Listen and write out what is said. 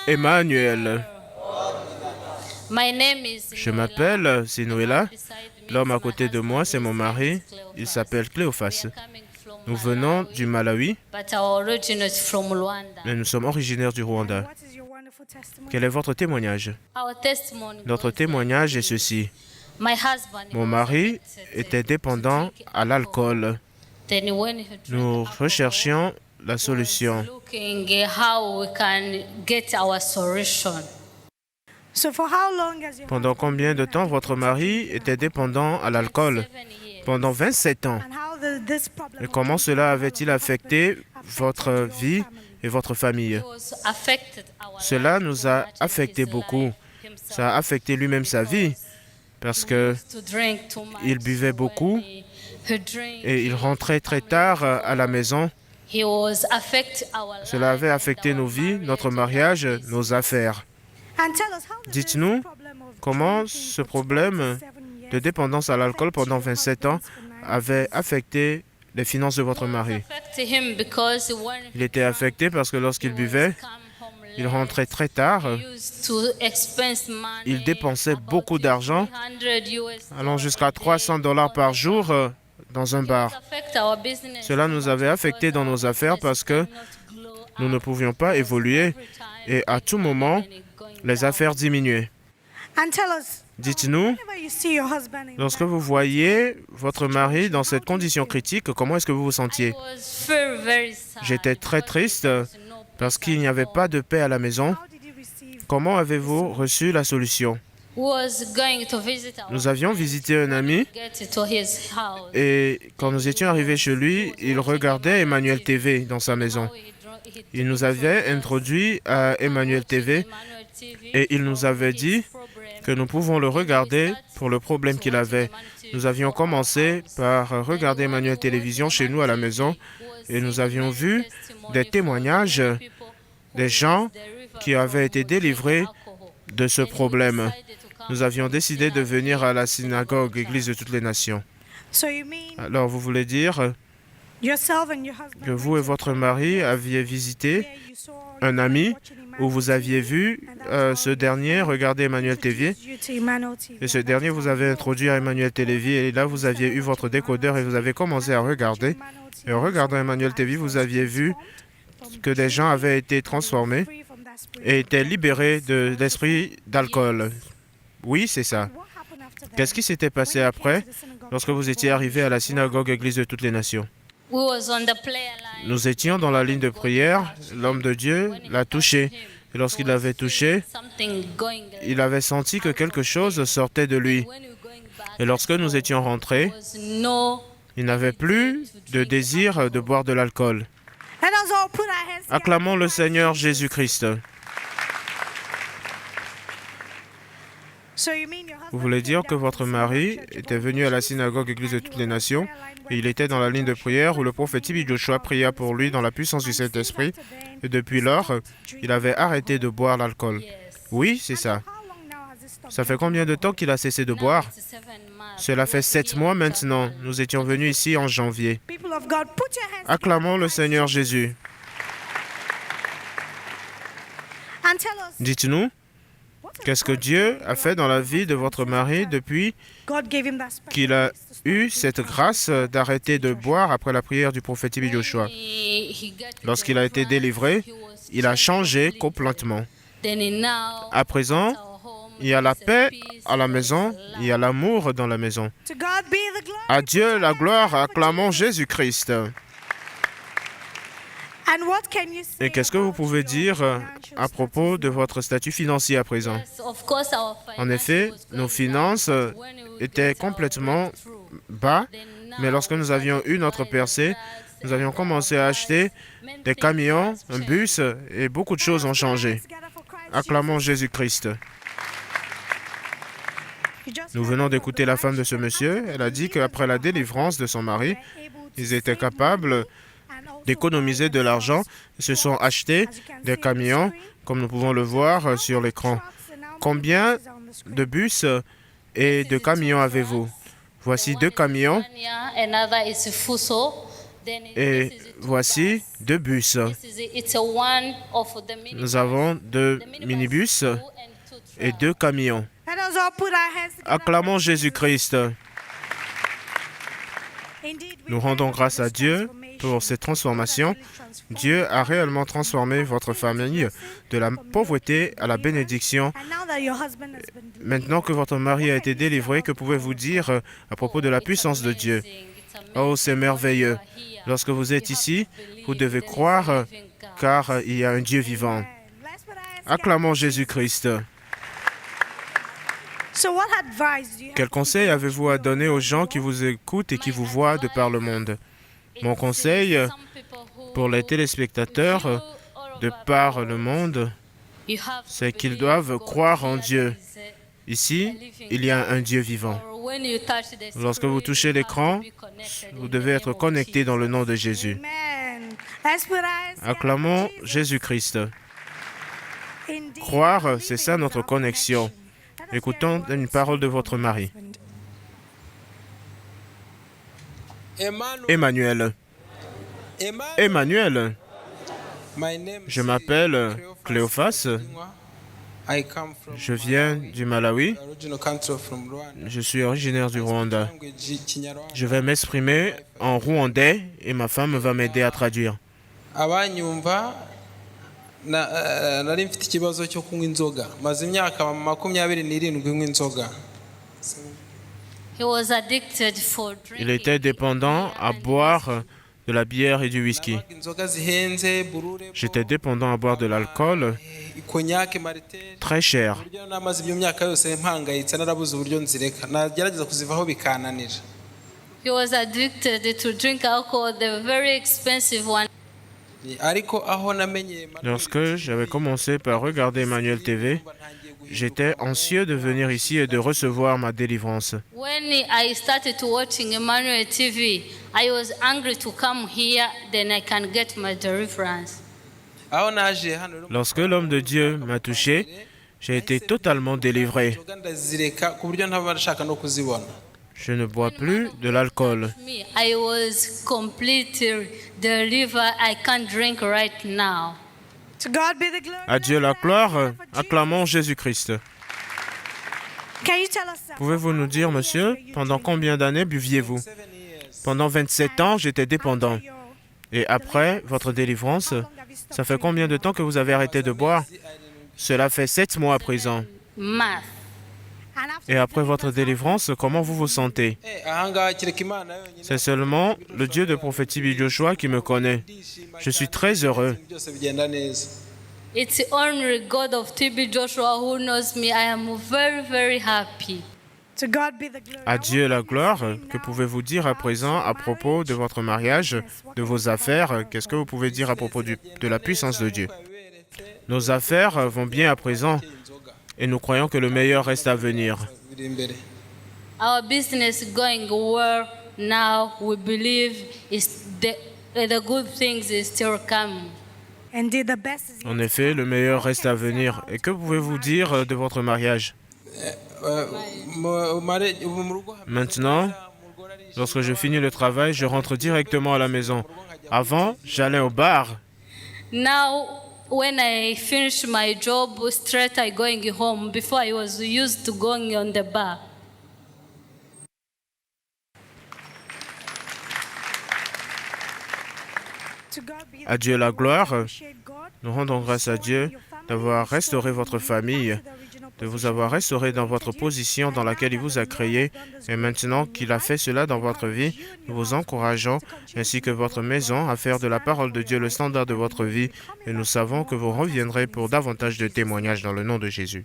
Emmanuel. Je m'appelle Sinuela. L'homme à côté de moi, c'est mon mari. Il s'appelle Cléophas. Nous venons du Malawi, mais nous sommes originaires du Rwanda. Quel est votre témoignage? Notre témoignage est ceci. Mon mari était dépendant à l'alcool. Nous recherchions la solution. Pendant combien de temps votre mari était dépendant à l'alcool? Pendant 27 ans. Et comment cela avait-il affecté votre vie et votre famille? Cela nous a affecté beaucoup. Ça a affecté lui-même sa vie parce qu'il buvait beaucoup et il rentrait très tard à la maison. Cela avait affecté nos vies, notre mariage, nos affaires. Dites-nous comment ce problème de dépendance à l'alcool pendant 27 ans avait affecté les finances de votre mari. Il était affecté parce que lorsqu'il buvait, il rentrait très tard. Il dépensait beaucoup d'argent, allant jusqu'à $300 par jour dans un bar. Cela nous avait affecté dans nos affaires parce que nous ne pouvions pas évoluer et à tout moment, les affaires diminuaient. Dites-nous, lorsque vous voyez votre mari dans cette condition critique, comment est-ce que vous vous sentiez? J'étais très triste parce qu'il n'y avait pas de paix à la maison. Comment avez-vous reçu la solution? Nous avions visité un ami et quand nous étions arrivés chez lui, il regardait Emmanuel TV dans sa maison. Il nous avait introduit à Emmanuel TV et il nous avait dit que nous pouvons le regarder pour le problème qu'il avait. Nous avions commencé par regarder Emmanuel Télévision chez nous à la maison et nous avions vu des témoignages des gens qui avaient été délivrés de ce problème. Nous avions décidé de venir à la synagogue, Église de toutes les nations. Alors, vous voulez dire que vous et votre mari aviez visité un ami où vous aviez vu ce dernier regarder Emmanuel TV et ce dernier vous avait introduit à Emmanuel TV et là vous aviez eu votre décodeur et vous avez commencé à regarder. Et en regardant Emmanuel TV, vous aviez vu que des gens avaient été transformés et étaient libérés de l'esprit d'alcool. Oui, c'est ça. Qu'est-ce qui s'était passé après lorsque vous étiez arrivé à la synagogue Église de toutes les nations? Nous étions dans la ligne de prière, l'homme de Dieu l'a touché. Et lorsqu'il l'avait touché, il avait senti que quelque chose sortait de lui. Et lorsque nous étions rentrés, il n'avait plus de désir de boire de l'alcool. Acclamons le Seigneur Jésus-Christ. Vous voulez dire que votre mari était venu à la synagogue Église de toutes les nations et il était dans la ligne de prière où le prophète Tibi Joshua pria pour lui dans la puissance du Saint-Esprit et depuis lors, il avait arrêté de boire l'alcool. Oui, c'est ça. Ça fait combien de temps qu'il a cessé de boire? Cela fait 7 mois maintenant. Nous étions venus ici en janvier. Acclamons le Seigneur Jésus. Dites-nous, qu'est-ce que Dieu a fait dans la vie de votre mari depuis qu'il a eu cette grâce d'arrêter de boire après la prière du prophète Tibi Joshua? Lorsqu'il a été délivré, il a changé complètement. À présent, il y a la paix à la maison, il y a l'amour dans la maison. À Dieu la gloire, acclamons Jésus-Christ. Et qu'est-ce que vous pouvez dire à propos de votre statut financier à présent? En effet, nos finances étaient complètement bas, mais lorsque nous avions eu notre percée, nous avions commencé à acheter des camions, un bus, et beaucoup de choses ont changé. Acclamons Jésus-Christ. Nous venons d'écouter la femme de ce monsieur. Elle a dit qu'après la délivrance de son mari, ils étaient capables d'économiser de l'argent et se sont achetés des camions, comme nous pouvons le voir sur l'écran. Combien de bus et de camions avez-vous? Voici 2 camions. Et voici 2 bus. Nous avons 2 minibus et 2 camions. Acclamons Jésus-Christ. Nous rendons grâce à Dieu pour ces transformations. Dieu a réellement transformé votre famille de la pauvreté à la bénédiction. Maintenant que votre mari a été délivré, que pouvez-vous dire à propos de la puissance de Dieu? Oh, c'est merveilleux. Lorsque vous êtes ici, vous devez croire car il y a un Dieu vivant. Acclamons Jésus-Christ. Quel conseil avez-vous à donner aux gens qui vous écoutent et qui vous voient de par le monde? Mon conseil pour les téléspectateurs de par le monde, c'est qu'ils doivent croire en Dieu. Ici, il y a un Dieu vivant. Lorsque vous touchez l'écran, vous devez être connecté dans le nom de Jésus. Acclamons Jésus-Christ. Croire, c'est ça notre connexion. Écoutons une parole de votre mari. Emmanuel. Emmanuel. Je m'appelle Cléophas. Je viens du Malawi. Je suis originaire du Rwanda. Je vais m'exprimer en rwandais et ma femme va m'aider à traduire. nari mfite ikibazo cyo kunywa inzoga maze imyaka 27 nywa inzoga. Il était dépendant à boire de la bière et du whisky. J'étais dépendant à boire de l'alcool très cher. namaze ibyo myaka yose mpangayitse narabuze uburyo nzireka nagerageza kuzivaho bikananira. He was addicted to drink alcohol, the very expensive one. Lorsque j'avais commencé par regarder Emmanuel TV, j'étais anxieux de venir ici et de recevoir ma délivrance. When I started watching Emmanuel TV, I was angry to come here, then I can get my deliverance. Lorsque l'homme de Dieu m'a touché, j'ai été totalement délivré. Je ne bois plus de l'alcool. I was completely delivered. I can't drink right now. À Dieu la gloire, acclamons Jésus-Christ. Pouvez-vous nous dire, monsieur, pendant combien d'années buviez-vous? Pendant 27 ans, j'étais dépendant. Et après votre délivrance, ça fait combien de temps que vous avez arrêté de boire? Cela fait 7 mois à présent. Et après votre délivrance, comment vous vous sentez? C'est seulement le Dieu de prophète TB Joshua qui me connaît. Je suis très heureux. It's only God of TB Joshua who knows me. I am very, very happy. À Dieu la gloire. Que pouvez-vous dire à présent à propos de votre mariage, de vos affaires? Qu'est-ce que vous pouvez dire à propos de la puissance de Dieu? Nos affaires vont bien à présent. Et nous croyons que le meilleur reste à venir. Our business is going well now. We believe the good things is still coming. En effet, le meilleur reste à venir. Et que pouvez-vous dire de votre mariage? Maintenant, lorsque je finis le travail, je rentre directement à la maison. Avant, j'allais au bar. Now, when I finish my job, straight I going home. Before I was used to going on the bar. À Dieu la gloire. Nous rendons grâce à Dieu d'avoir restauré votre famille, de vous avoir restauré dans votre position dans laquelle il vous a créé. Et maintenant qu'il a fait cela dans votre vie, nous vous encourageons, ainsi que votre maison, à faire de la parole de Dieu le standard de votre vie. Et nous savons que vous reviendrez pour davantage de témoignages dans le nom de Jésus.